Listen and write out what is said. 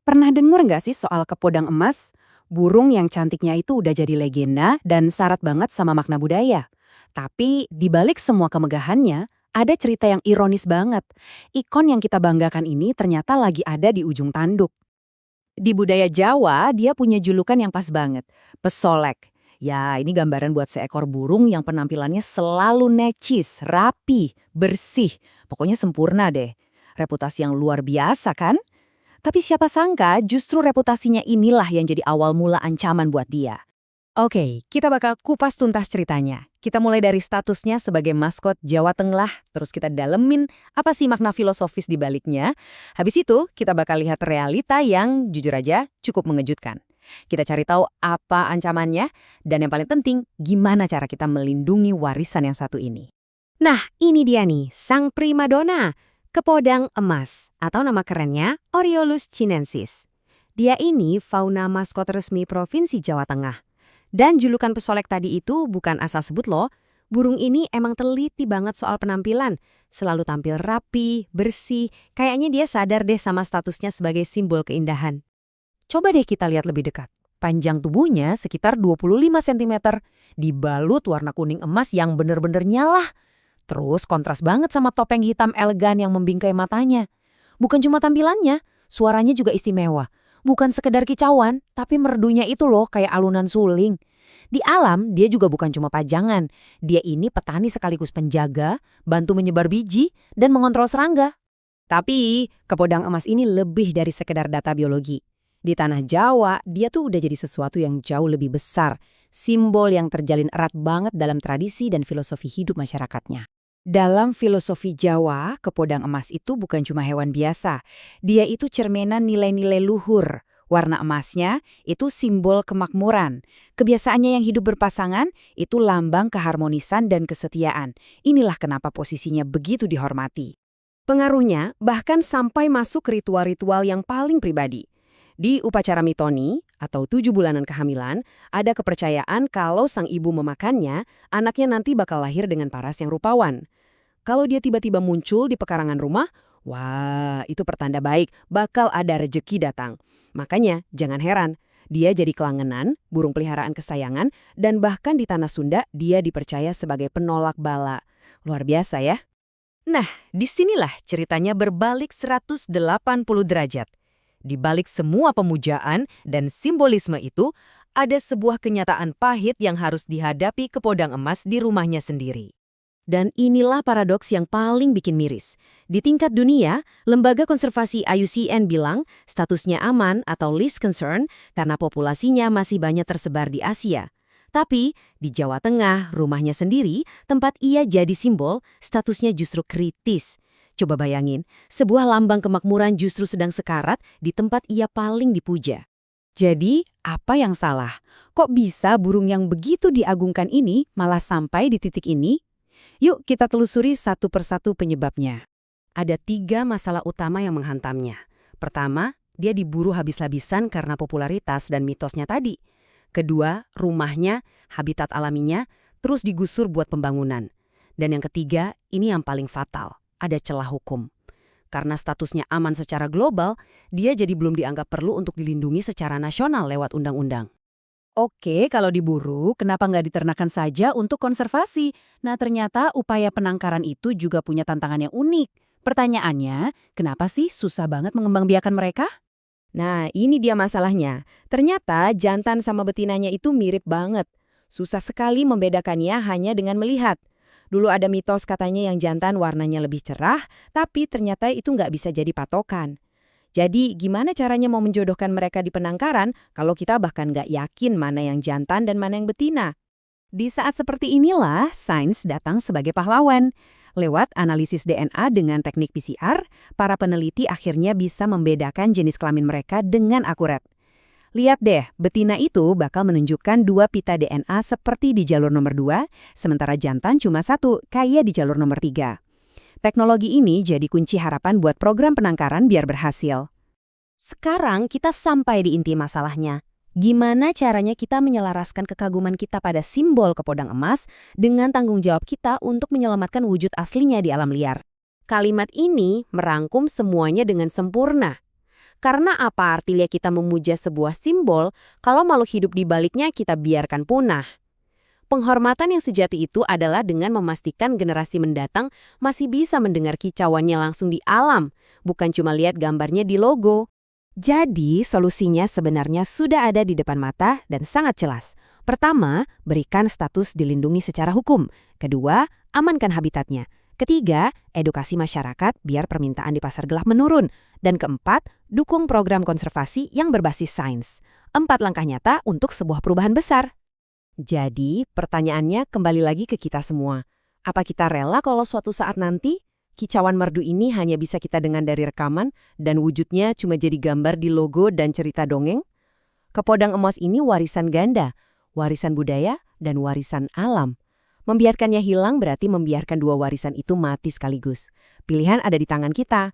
Pernah denger nggak sih soal kepodang emas? Burung yang cantiknya itu udah jadi legenda dan syarat banget sama makna budaya. Tapi di balik semua kemegahannya, ada cerita yang ironis banget. Ikon yang kita banggakan ini ternyata lagi ada di ujung tanduk. Di budaya Jawa, dia punya julukan yang pas banget. Pesolek. Ya, ini gambaran buat seekor burung yang penampilannya selalu necis, rapi, bersih. Pokoknya sempurna deh. Reputasi yang luar biasa kan? Tapi siapa sangka justru reputasinya inilah yang jadi awal mula ancaman buat dia. Oke, kita bakal kupas tuntas ceritanya. Kita mulai dari statusnya sebagai maskot Jawa Tengah, terus kita dalemin apa sih makna filosofis di baliknya. Habis itu, kita bakal lihat realita yang jujur aja cukup mengejutkan. Kita cari tahu apa ancamannya, dan yang paling penting, gimana cara kita melindungi warisan yang satu ini. Nah, ini dia nih, sang primadona, kepodang emas, atau nama kerennya Oriolus chinensis. Dia ini fauna maskot resmi Provinsi Jawa Tengah. Dan julukan pesolek tadi itu bukan asal sebut loh. Burung ini emang teliti banget soal penampilan. Selalu tampil rapi, bersih. Kayaknya dia sadar deh sama statusnya sebagai simbol keindahan. Coba deh kita lihat lebih dekat. Panjang tubuhnya sekitar 25 cm. Dibalut warna kuning emas yang bener-bener nyala. Terus kontras banget sama topeng hitam elegan yang membingkai matanya. Bukan cuma tampilannya, suaranya juga istimewa. Bukan sekedar kicauan, tapi merdunya itu loh kayak alunan suling. Di alam, dia juga bukan cuma pajangan. Dia ini petani sekaligus penjaga, bantu menyebar biji, dan mengontrol serangga. Tapi, kepodang emas ini lebih dari sekedar data biologi. Di tanah Jawa, dia tuh udah jadi sesuatu yang jauh lebih besar. Simbol yang terjalin erat banget dalam tradisi dan filosofi hidup masyarakatnya. Dalam filosofi Jawa, kepodang emas itu bukan cuma hewan biasa. Dia itu cerminan nilai-nilai luhur. Warna emasnya itu simbol kemakmuran. Kebiasaannya yang hidup berpasangan itu lambang keharmonisan dan kesetiaan. Inilah kenapa posisinya begitu dihormati. Pengaruhnya bahkan sampai masuk ritual-ritual yang paling pribadi. Di upacara mitoni, atau 7 bulanan kehamilan, ada kepercayaan kalau sang ibu memakannya, anaknya nanti bakal lahir dengan paras yang rupawan. Kalau dia tiba-tiba muncul di pekarangan rumah, wah, itu pertanda baik, bakal ada rejeki datang. Makanya, jangan heran, dia jadi kelangenan, burung peliharaan kesayangan, dan bahkan di tanah Sunda, dia dipercaya sebagai penolak bala. Luar biasa ya? Nah, disinilah ceritanya berbalik 180 derajat. Di balik semua pemujaan dan simbolisme itu, ada sebuah kenyataan pahit yang harus dihadapi kepodang emas di rumahnya sendiri. Dan inilah paradoks yang paling bikin miris. Di tingkat dunia, lembaga konservasi IUCN bilang statusnya aman atau least concern karena populasinya masih banyak tersebar di Asia. Tapi di Jawa Tengah, rumahnya sendiri, tempat ia jadi simbol, statusnya justru kritis. Coba bayangin, sebuah lambang kemakmuran justru sedang sekarat di tempat ia paling dipuja. Jadi, apa yang salah? Kok bisa burung yang begitu diagungkan ini malah sampai di titik ini? Yuk kita telusuri satu persatu penyebabnya. Ada 3 masalah utama yang menghantamnya. Pertama, dia diburu habis-habisan karena popularitas dan mitosnya tadi. Kedua, rumahnya, habitat alaminya, terus digusur buat pembangunan. Dan yang ketiga, ini yang paling fatal, ada celah hukum. Karena statusnya aman secara global, dia jadi belum dianggap perlu untuk dilindungi secara nasional lewat undang-undang. Oke, kalau diburu, kenapa nggak diternakan saja untuk konservasi? Nah, ternyata upaya penangkaran itu juga punya tantangan yang unik. Pertanyaannya, kenapa sih susah banget mengembangbiakan mereka? Nah, ini dia masalahnya. Ternyata jantan sama betinanya itu mirip banget. Susah sekali membedakannya hanya dengan melihat. Dulu ada mitos katanya yang jantan warnanya lebih cerah, tapi ternyata itu nggak bisa jadi patokan. Jadi, gimana caranya mau menjodohkan mereka di penangkaran kalau kita bahkan nggak yakin mana yang jantan dan mana yang betina? Di saat seperti inilah, sains datang sebagai pahlawan. Lewat analisis DNA dengan teknik PCR, para peneliti akhirnya bisa membedakan jenis kelamin mereka dengan akurat. Lihat deh, betina itu bakal menunjukkan 2 pita DNA seperti di jalur nomor 2, sementara jantan cuma 1, kayak di jalur nomor 3. Teknologi ini jadi kunci harapan buat program penangkaran biar berhasil. Sekarang kita sampai di inti masalahnya. Gimana caranya kita menyelaraskan kekaguman kita pada simbol kepodang emas dengan tanggung jawab kita untuk menyelamatkan wujud aslinya di alam liar? Kalimat ini merangkum semuanya dengan sempurna. Karena apa artinya kita memuja sebuah simbol kalau makhluk hidup di baliknya kita biarkan punah? Penghormatan yang sejati itu adalah dengan memastikan generasi mendatang masih bisa mendengar kicauannya langsung di alam, bukan cuma lihat gambarnya di logo. Jadi, solusinya sebenarnya sudah ada di depan mata dan sangat jelas. Pertama, berikan status dilindungi secara hukum. Kedua, amankan habitatnya. Ketiga, edukasi masyarakat biar permintaan di pasar gelap menurun. Dan keempat, dukung program konservasi yang berbasis sains. 4 langkah nyata untuk sebuah perubahan besar. Jadi, pertanyaannya kembali lagi ke kita semua. Apa kita rela kalau suatu saat nanti kicauan merdu ini hanya bisa kita dengar dari rekaman dan wujudnya cuma jadi gambar di logo dan cerita dongeng? Kepodang Emas ini warisan ganda, warisan budaya, dan warisan alam. Membiarkannya hilang berarti membiarkan dua warisan itu mati sekaligus. Pilihan ada di tangan kita.